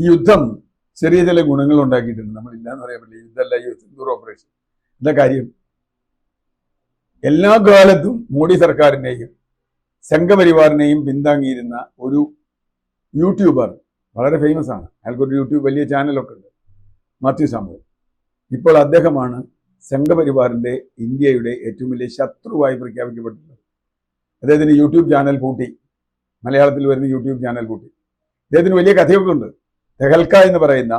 ഈ യുദ്ധം ചെറിയ ചില ഗുണങ്ങൾ ഉണ്ടാക്കിയിട്ടുണ്ട്. നമ്മളില്ലാന്ന് പറയാൻ പറ്റില്ല. യുദ്ധമല്ല, ഈ സിന്ദൂർ ഓപ്പറേഷൻ. എന്താ കാര്യം? എല്ലാ കാലത്തും മോഡി സർക്കാരിനെയും സംഘപരിവാറിനെയും പിന്താങ്ങിയിരുന്ന ഒരു യൂട്യൂബർ, വളരെ ഫേമസ് ആണ്, അയാൾക്കൊരു യൂട്യൂബ് വലിയ ചാനലൊക്കെ ഉണ്ട്, മാത്യു സാമുവൽ. ഇപ്പോൾ അദ്ദേഹമാണ് സംഘപരിവാറിന്റെ ഇന്ത്യയുടെ ഏറ്റവും വലിയ ശത്രുവായി പ്രഖ്യാപിക്കപ്പെട്ടിട്ടുള്ളത്. അദ്ദേഹത്തിന് യൂട്യൂബ് ചാനൽ പൂട്ടി, മലയാളത്തിൽ വരുന്ന യൂട്യൂബ് ചാനൽ പൂട്ടി. അദ്ദേഹത്തിന് വലിയ കഥയൊക്കെ ഉണ്ട്. തെഹൽക്ക എന്ന് പറയുന്ന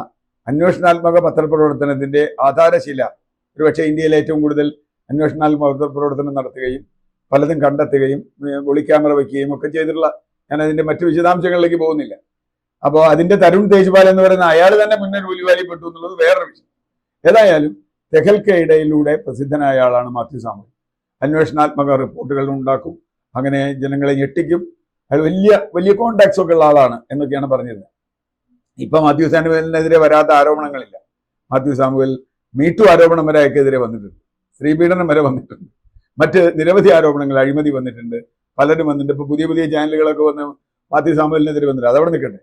അന്വേഷണാത്മക പത്രപ്രവർത്തനത്തിന്റെ ആധാരശില, ഒരുപക്ഷെ ഇന്ത്യയിൽ ഏറ്റവും കൂടുതൽ അന്വേഷണാത്മക പത്രപ്രവർത്തനം നടത്തുകയും പലതും കണ്ടെത്തുകയും ഒളിക്യാമറ വയ്ക്കുകയും ഒക്കെ ചെയ്തിട്ടുള്ള, ഞാൻ അതിന്റെ മറ്റു വിശദാംശങ്ങളിലേക്ക് പോകുന്നില്ല. അപ്പോൾ അതിന്റെ തരുൺ തേജ്പാൽ എന്ന് പറയുന്ന അയാൾ തന്നെ മുന്നേ കൂലിവാലിപ്പെട്ടു എന്നുള്ളത് വേറൊരു വിഷയം. ഏതായാലും തെഹൽക്കയിടയിലൂടെ പ്രസിദ്ധനായ ആളാണ് മാത്യു സാമുവൽ. അന്വേഷണാത്മക റിപ്പോർട്ടുകൾ ഉണ്ടാക്കും, അങ്ങനെ ജനങ്ങളെ ഞെട്ടിക്കും. അയാൾ വലിയ വലിയ കോണ്ടാക്ട്സ് ഒക്കെ ഉള്ള ആളാണ് എന്നൊക്കെയാണ് പറഞ്ഞിരുന്നത്. ഇപ്പൊ മാത്യു സാമുവലിനെതിരെ വരാത്ത ആരോപണങ്ങളില്ല. മാത്യു സാമുവൽ മീറ്റു ആരോപണം വരെ അയാൾക്കെതിരെ വന്നിട്ടുണ്ട്, സ്ത്രീപീഡനം വരെ വന്നിട്ടുണ്ട്, മറ്റ് നിരവധി ആരോപണങ്ങൾ, അഴിമതി വന്നിട്ടുണ്ട്, പലരും വന്നിട്ടുണ്ട്. ഇപ്പൊ പുതിയ പുതിയ ചാനലുകളൊക്കെ വന്ന് മാത്യു സാമുവലിനെതിരെ വന്നിട്ടുണ്ട്. അതവിടെ നിൽക്കട്ടെ.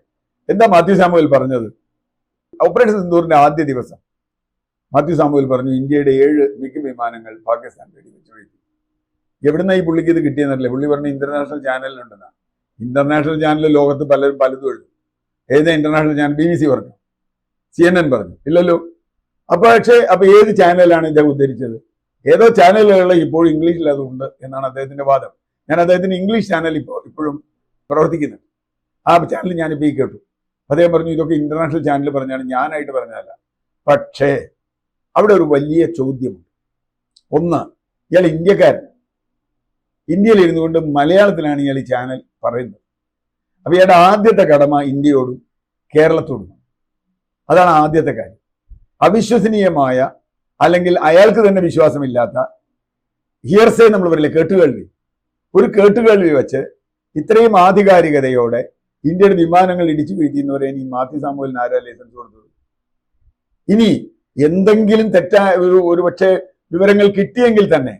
എന്താ മാത്യു സാമുവൽ പറഞ്ഞത്? ഓപ്പറേഷൻ സിന്ദൂറിന്റെ ആദ്യ ദിവസം മാത്യു സാമുവൽ പറഞ്ഞു, ഇന്ത്യയുടെ 7 മിഗ് വിമാനങ്ങൾ പാകിസ്ഥാൻ വെടിവെച്ച് വീഴ്ത്തി. എവിടുന്ന ഈ പുള്ളിക്ക് ഇത് കിട്ടിയെന്നറിയില്ല. പുള്ളി പറഞ്ഞ ഇന്റർനാഷണൽ ചാനലിലുണ്ടെന്നാണ്. ഇന്റർനാഷണൽ ചാനൽ ലോകത്ത് പലരും പലതും എഴുതും. ഏത് ഇന്റർനാഷണൽ ചാനൽ? BBC പറഞ്ഞു, CNN പറഞ്ഞു, ഇല്ലല്ലോ. അപ്പൊ ഏത് ചാനലാണ് ഇദ്ദേഹം ഉദ്ധരിച്ചത്? ഏതോ ചാനലുകൾ ഇപ്പോൾ ഇംഗ്ലീഷിൽ അതുണ്ട് എന്നാണ് അദ്ദേഹത്തിന്റെ വാദം. ഞാൻ അദ്ദേഹത്തിന്റെ ഇംഗ്ലീഷ് ചാനൽ ഇപ്പോഴും പ്രവർത്തിക്കുന്നുണ്ട്. ആ ചാനൽ ഞാനിപ്പോൾ ഈ കേട്ടു. അദ്ദേഹം പറഞ്ഞു, ഇതൊക്കെ ഇന്റർനാഷണൽ ചാനൽ പറഞ്ഞാണ്, ഞാനായിട്ട് പറഞ്ഞതല്ല. പക്ഷേ അവിടെ ഒരു വലിയ ചോദ്യമുണ്ട്. ഒന്ന്, ഇയാൾ ഇന്ത്യക്കാരൻ, ഇന്ത്യയിൽ ഇരുന്നു കൊണ്ട് മലയാളത്തിലാണ് ഇയാൾ ഈ ചാനൽ പറയുന്നത്. അപ്പൊ ഇയാളുടെ ആദ്യത്തെ കടമ ഇന്ത്യയോടും കേരളത്തോടും. അതാണ് ആദ്യത്തെ കാര്യം. അവിശ്വസനീയമായ, അല്ലെങ്കിൽ അയാൾക്ക് തന്നെ വിശ്വാസമില്ലാത്ത ഹിയർസേ നമ്മൾ പറയില്ലേ, കേട്ടുകേൾവി, ഒരു കേട്ടുകേൾവി വെച്ച് ഇത്രയും ആധികാരികതയോടെ ഇന്ത്യയുടെ വിമാനങ്ങൾ ഇടിച്ചു വീഴ്ത്തിയെന്ന് പറയാൻ ഈ മാത്യു സാമുവലിന് ആരാ ലൈസൻസ് കൊടുത്തത്? ഇനി എന്തെങ്കിലും തെറ്റായ ഒരു പക്ഷേ വിവരങ്ങൾ കിട്ടിയെങ്കിൽ തന്നെ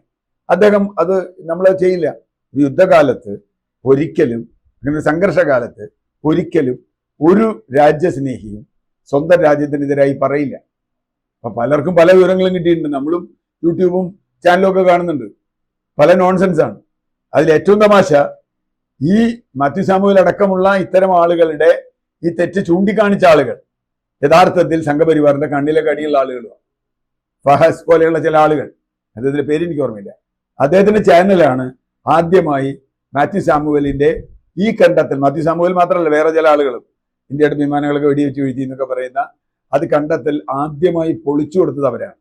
അദ്ദേഹം അത് നമ്മൾ ചെയ്യില്ല. യുദ്ധകാലത്ത് ഒരിക്കലും, അങ്ങനെ സംഘർഷകാലത്ത് ഒരിക്കലും ഒരു രാജ്യസ്നേഹിയും സ്വന്തം രാജ്യത്തിനെതിരായി പറയില്ല. അപ്പൊ പലർക്കും പല വിവരങ്ങളും കിട്ടിയിട്ടുണ്ട്. നമ്മളും യൂട്യൂബും ചാനലും ഒക്കെ കാണുന്നുണ്ട്. പല നോൺസെൻസ് ആണ്. അതിൽ ഏറ്റവും തമാശ, ഈ മാത്യു സാമുവൽ അടക്കമുള്ള ഇത്തരം ആളുകളുടെ ഈ തെറ്റ് ചൂണ്ടിക്കാണിച്ച ആളുകൾ യഥാർത്ഥത്തിൽ സംഘപരിവാറിന്റെ കണ്ണിലെ കടിയുള്ള ആളുകളുമാണ്. ഫഹസ് പോലെയുള്ള ചില ആളുകൾ, അദ്ദേഹത്തിന്റെ പേര് എനിക്ക് ഓർമ്മയില്ല. അദ്ദേഹത്തിന്റെ ചാനലാണ് ആദ്യമായി മാത്യു സാമുവലിന്റെ ഈ കണ്ടെത്തൽ, മാത്യു സാമുവൽ മാത്രമല്ല വേറെ ചില ആളുകളും ഇന്ത്യയുടെ വിമാനങ്ങളൊക്കെ വെടിവെച്ച് വീഴ്ത്തി എന്നൊക്കെ പറയുന്ന അത് കണ്ടെത്തൽ ആദ്യമായി പൊളിച്ചു കൊടുത്തത് അവരാണ്.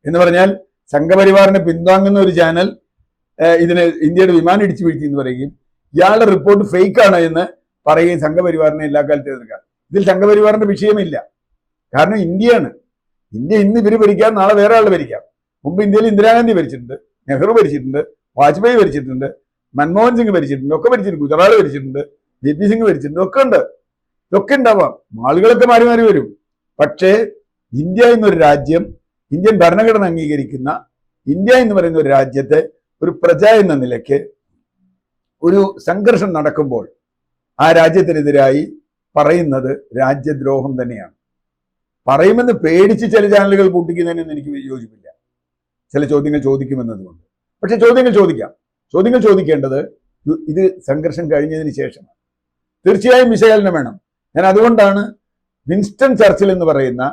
എന്ന് പറഞ്ഞാൽ സംഘപരിവാറിനെ പിന്താങ്ങുന്ന ഒരു ചാനൽ ഇതിന് ഇന്ത്യയുടെ വിമാനം ഇടിച്ചു വീഴ്ത്തി എന്ന് പറയുകയും ഇയാളുടെ റിപ്പോർട്ട് ഫേക്ക് ആണ് എന്ന് പറയുകയും സംഘപരിവാറിനെ എല്ലാ കാലത്തും എതിർക്കാം. ഇതിൽ സംഘപരിവാറിന്റെ വിഷയമില്ല. കാരണം ഇന്ത്യയാണ്. ഇന്ത്യ ഇന്ന് ഇവര് ഭരിക്കാം, നാളെ വേറെ ആൾ ഭരിക്കാം. മുമ്പ് ഇന്ത്യയിൽ ഇന്ദിരാഗാന്ധി ഭരിച്ചിട്ടുണ്ട്, നെഹ്റു ഭരിച്ചിട്ടുണ്ട്, വാജ്പേയി ഭരിച്ചിട്ടുണ്ട്, മൻമോഹൻ സിംഗ് ഭരിച്ചിട്ടുണ്ട്, ഒക്കെ ഭരിച്ചിട്ടുണ്ട്, ഗുജറാത്ത് ഭരിച്ചിട്ടുണ്ട്, JP സിംഗ് ഭരിച്ചിട്ടുണ്ട്, ഒക്കെ ഉണ്ട്. ഇതൊക്കെ ഉണ്ടാവാം, ആളുകളൊക്കെ മാറി മാറി വരും. പക്ഷേ ഇന്ത്യ എന്നൊരു രാജ്യം, ഇന്ത്യൻ ഭരണഘടന അംഗീകരിക്കുന്ന ഇന്ത്യ എന്ന് പറയുന്ന ഒരു രാജ്യത്തെ ഒരു പ്രജ എന്ന നിലയ്ക്ക് ഒരു സംഘർഷം നടക്കുമ്പോൾ ആ രാജ്യത്തിനെതിരായി പറയുന്നത് രാജ്യദ്രോഹം തന്നെയാണ്. പറയുമെന്ന് പേടിച്ച് ചില ചാനലുകൾ പൂട്ടിക്കുന്നതിനൊന്നും എനിക്ക് യോജിപ്പില്ല. ചില ചോദ്യങ്ങൾ ചോദിക്കുമെന്നതുകൊണ്ട്. പക്ഷെ ചോദ്യങ്ങൾ ചോദിക്കാം. ചോദ്യങ്ങൾ ചോദിക്കേണ്ടത് ഇത് സംഘർഷം കഴിഞ്ഞതിന് ശേഷമാണ്. തീർച്ചയായും വിശകലനം വേണം. ഞാൻ അതുകൊണ്ടാണ് വിൻസ്റ്റൺ ചർച്ചിൽ എന്ന് പറയുന്ന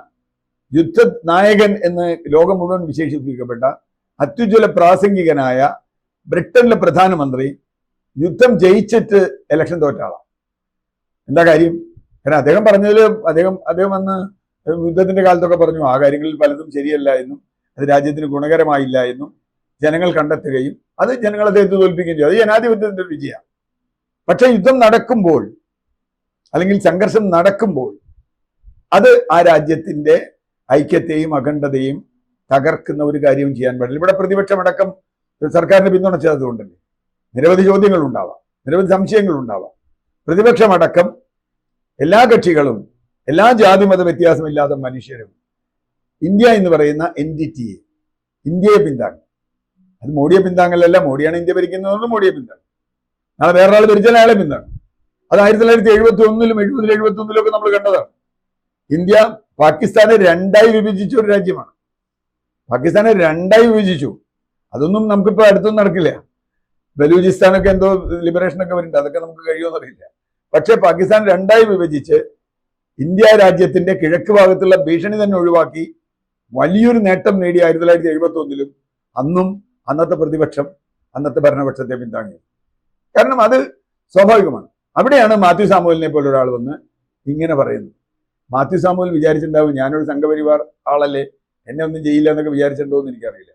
യുദ്ധ നായകൻ എന്ന് ലോകം മുഴുവൻ വിശേഷിപ്പിക്കപ്പെട്ട അത്യുജ്വല പ്രാസംഗികനായ ബ്രിട്ടനിലെ പ്രധാനമന്ത്രി യുദ്ധം ജയിച്ചിട്ട് ഇലക്ഷൻ തോറ്റ ആളാണ്. എന്താ കാര്യം? കാരണം അദ്ദേഹം പറഞ്ഞതിൽ അദ്ദേഹം അന്ന് യുദ്ധത്തിന്റെ കാലത്തൊക്കെ പറഞ്ഞു ആ കാര്യങ്ങളിൽ പലതും ശരിയല്ല എന്നും അത് രാജ്യത്തിന് ഗുണകരമായില്ല എന്നും ജനങ്ങൾ കണ്ടെത്തുകയും അത് ജനങ്ങൾ അദ്ദേഹത്തെ തോൽപ്പിക്കുകയും ചെയ്തു. അത് ജനാധിപത്യത്തിന്റെ ഒരു വിജയമാണ്. പക്ഷെ യുദ്ധം നടക്കുമ്പോൾ അല്ലെങ്കിൽ സംഘർഷം നടക്കുമ്പോൾ അത് ആ രാജ്യത്തിന്റെ ഐക്യത്തെയും അഖണ്ഡതയും തകർക്കുന്ന ഒരു കാര്യവും ചെയ്യാൻ പാടില്ല. ഇവിടെ പ്രതിപക്ഷമടക്കം സർക്കാരിനെ പിന്തുണച്ചത് കൊണ്ടല്ലേ. നിരവധി ചോദ്യങ്ങൾ ഉണ്ടാവാം, നിരവധി സംശയങ്ങൾ ഉണ്ടാവാം. പ്രതിപക്ഷമടക്കം എല്ലാ കക്ഷികളും, എല്ലാ ജാതി മത വ്യത്യാസമില്ലാത്ത മനുഷ്യരും ഇന്ത്യ എന്ന് പറയുന്ന എൻറ്റിറ്റിയെ, ഇന്ത്യയെ പിന്താങ്ങും. അത് മോഡിയെ പിന്താങ്ങലല്ല. മോഡിയാണ് ഇന്ത്യ ഭരിക്കുന്നതെന്ന് മോഡിയെ പിന്താങ്ങും. നാളെ വേറൊരാൾ ഭരിച്ചാൽ അയാളെ പിന്താങ്ങും. അത് 1971-ലും 70-ലും 71-ലും ഒക്കെ നമ്മൾ കണ്ടതാണ്. ഇന്ത്യ പാകിസ്ഥാനെ രണ്ടായി വിഭജിച്ച ഒരു രാജ്യമാണ്. പാകിസ്ഥാനെ രണ്ടായി വിഭജിച്ചു. അതൊന്നും നമുക്കിപ്പോൾ അടുത്തൊന്നും നടക്കില്ല. ബലൂചിസ്ഥാനൊക്കെ എന്തോ ലിബറേഷനൊക്കെ വരുന്നുണ്ട്, അതൊക്കെ നമുക്ക് കഴിയുമെന്ന് അറിയില്ല. പക്ഷെ പാകിസ്ഥാൻ രണ്ടായി വിഭജിച്ച് ഇന്ത്യ രാജ്യത്തിന്റെ കിഴക്ക് ഭാഗത്തുള്ള ഭീഷണി തന്നെ ഒഴിവാക്കി വലിയൊരു നേട്ടം നേടി 1971 അന്നും അന്നത്തെ പ്രതിപക്ഷം അന്നത്തെ ഭരണപക്ഷത്തെ പിന്താങ്ങി. കാരണം അത് സ്വാഭാവികമാണ്. അവിടെയാണ് മാത്യു സാമുവലിനെ പോലെ ഒരാൾ വന്ന് ഇങ്ങനെ പറയുന്നത്. മാത്യു സാമുവൽ വിചാരിച്ചിട്ടുണ്ടാവും ഞാനൊരു സംഘപരിവാർ ആളല്ലേ, എന്നെ ഒന്നും ചെയ്യില്ല എന്നൊക്കെ വിചാരിച്ചിട്ടുണ്ടോ എന്ന് എനിക്കറിയില്ല.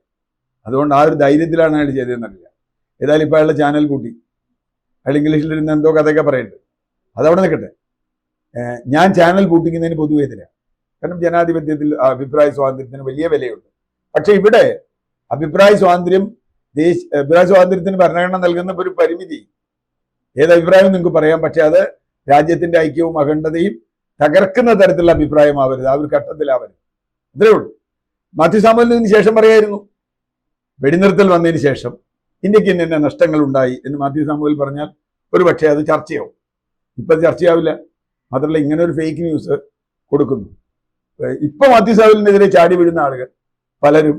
അതുകൊണ്ട് ആ ഒരു ധൈര്യത്തിലാണ് അയാൾ ചെയ്തതെന്നറിയില്ല. ഏതായാലും ഇപ്പോൾ അയാളുടെ ചാനൽ കൂട്ടി, അയാൾ ഇംഗ്ലീഷിലിരുന്ന് എന്തോ കഥയൊക്കെ പറയുന്നുണ്ട്. അതവിടെ നിൽക്കട്ടെ. ഞാൻ ചാനൽ കൂട്ടിക്കുന്നതിന് പൊതുവെ എതിരാണ്. കാരണം ജനാധിപത്യത്തിൽ അഭിപ്രായ സ്വാതന്ത്ര്യത്തിന് വലിയ വിലയുണ്ട്. പക്ഷെ ഇവിടെ അഭിപ്രായ സ്വാതന്ത്ര്യത്തിന് ഭരണഘടന നൽകുന്ന ഒരു പരിമിതി, ഏത് അഭിപ്രായവും നിങ്ങൾക്ക് പറയാം, പക്ഷെ അത് രാജ്യത്തിന്റെ ഐക്യവും അഖണ്ഡതയും തകർക്കുന്ന തരത്തിലുള്ള അഭിപ്രായമാവരുത്, ആ ഒരു ഘട്ടത്തിലാവരുത്. ഇത്രേ ഉള്ളൂ. മാത്യു സാമുവലിന് ശേഷം പറയായിരുന്നു, വെടിനിർത്തൽ വന്നതിന് ശേഷം ഇന്ത്യക്ക് ഇന്ന നഷ്ടങ്ങൾ ഉണ്ടായി എന്ന് മാത്യു സാമുവൽ പറഞ്ഞാൽ ഒരു പക്ഷേ അത് ചർച്ചയാവും. ഇപ്പം അത് ചർച്ചയാവില്ല. മാത്രമല്ല ഇങ്ങനെ ഒരു ഫേക്ക് ന്യൂസ് കൊടുക്കുന്നു. ഇപ്പൊ മാത്യു സാമുവലിനെതിരെ ചാടി വീഴുന്ന ആളുകൾ പലരും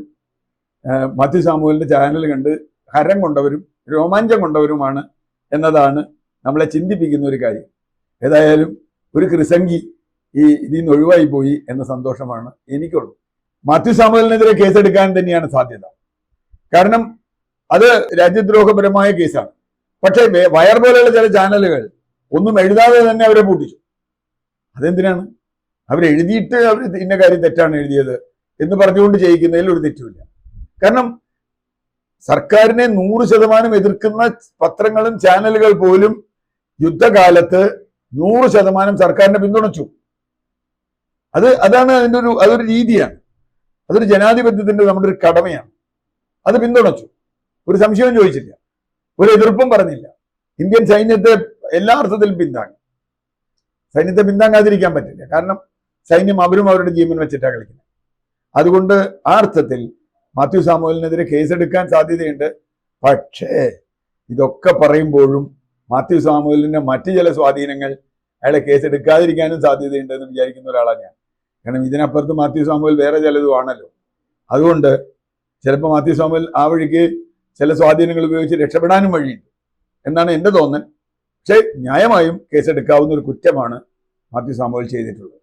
മാത്യു സാമുവലിന്റെ ചാനൽ കണ്ട് ഹരം കൊണ്ടവരും രോമാഞ്ചം കൊണ്ടവരുമാണ് എന്നതാണ് നമ്മളെ ചിന്തിപ്പിക്കുന്ന ഒരു കാര്യം. ഏതായാലും ഒരു കൃസംഗി ഇതിൽ നിന്ന് ഒഴിവായി പോയി എന്ന സന്തോഷമാണ് എനിക്കുള്ളൂ. മാത്യു സാമുവലിനെതിരെ കേസെടുക്കാൻ തന്നെയാണ് സാധ്യത. കാരണം അത് രാജ്യദ്രോഹപരമായ കേസാണ്. പക്ഷേ വയർ പോലെയുള്ള ചില ചാനലുകൾ ഒന്നും എഴുതാതെ തന്നെ അവരെ പൂട്ടിച്ചു. അതെന്തിനാണ്? അവരെഴുതിയിട്ട് അവർ ഇന്ന കാര്യം തെറ്റാണ് എഴുതിയത് എന്ന് പറഞ്ഞുകൊണ്ട് ചെയ്യിക്കുന്നതിൽ ഒരു തെറ്റുമില്ല. കാരണം സർക്കാരിനെ 100% എതിർക്കുന്ന പത്രങ്ങളും ചാനലുകൾ പോലും യുദ്ധകാലത്ത് 100% സർക്കാരിനെ പിന്തുണച്ചു. അതാണ് അതൊരു രീതിയാണ്. അതൊരു ജനാധിപത്യത്തിന്റെ നമ്മുടെ ഒരു കടമയാണ്. അത് പിന്തുണച്ചു, ഒരു സംശയവും ചോദിച്ചില്ല, ഒരു എതിർപ്പും പറഞ്ഞില്ല. ഇന്ത്യൻ സൈന്യത്തെ എല്ലാ അർത്ഥത്തിലും പിന്താങ്ങി. സൈന്യത്തെ പിന്താങ്ങാതിരിക്കാൻ പറ്റില്ല. കാരണം സൈന്യം അവരും അവരുടെ ജീവൻ വെച്ചിട്ടാണ് കളിക്കുന്നത്. അതുകൊണ്ട് ആ അർത്ഥത്തിൽ മാത്യു സാമുവലിനെതിരെ കേസെടുക്കാൻ സാധ്യതയുണ്ട്. പക്ഷേ ഇതൊക്കെ പറയുമ്പോഴും മാത്യു സാമുവലിന്റെ മറ്റു ചില സ്വാധീനങ്ങൾ അയാളെ കേസെടുക്കാതിരിക്കാനും സാധ്യതയുണ്ട് എന്ന് വിചാരിക്കുന്ന ഒരാളാണ് ഞാൻ. കാരണം ഇതിനപ്പുറത്ത് മാത്യു സാമുവൽ വേറെ ചിലതും ആണല്ലോ. അതുകൊണ്ട് ചിലപ്പോൾ മാത്യു സാമുവൽ ആ വഴിക്ക് ചില സ്വാധീനങ്ങൾ ഉപയോഗിച്ച് രക്ഷപ്പെടാനും വഴിയുണ്ട് എന്നാണ് എൻ്റെ തോന്നൽ. പക്ഷേ ന്യായമായും കേസെടുക്കാവുന്ന ഒരു കുറ്റമാണ് മാത്യു സാമുവൽ ചെയ്തിട്ടുള്ളത്.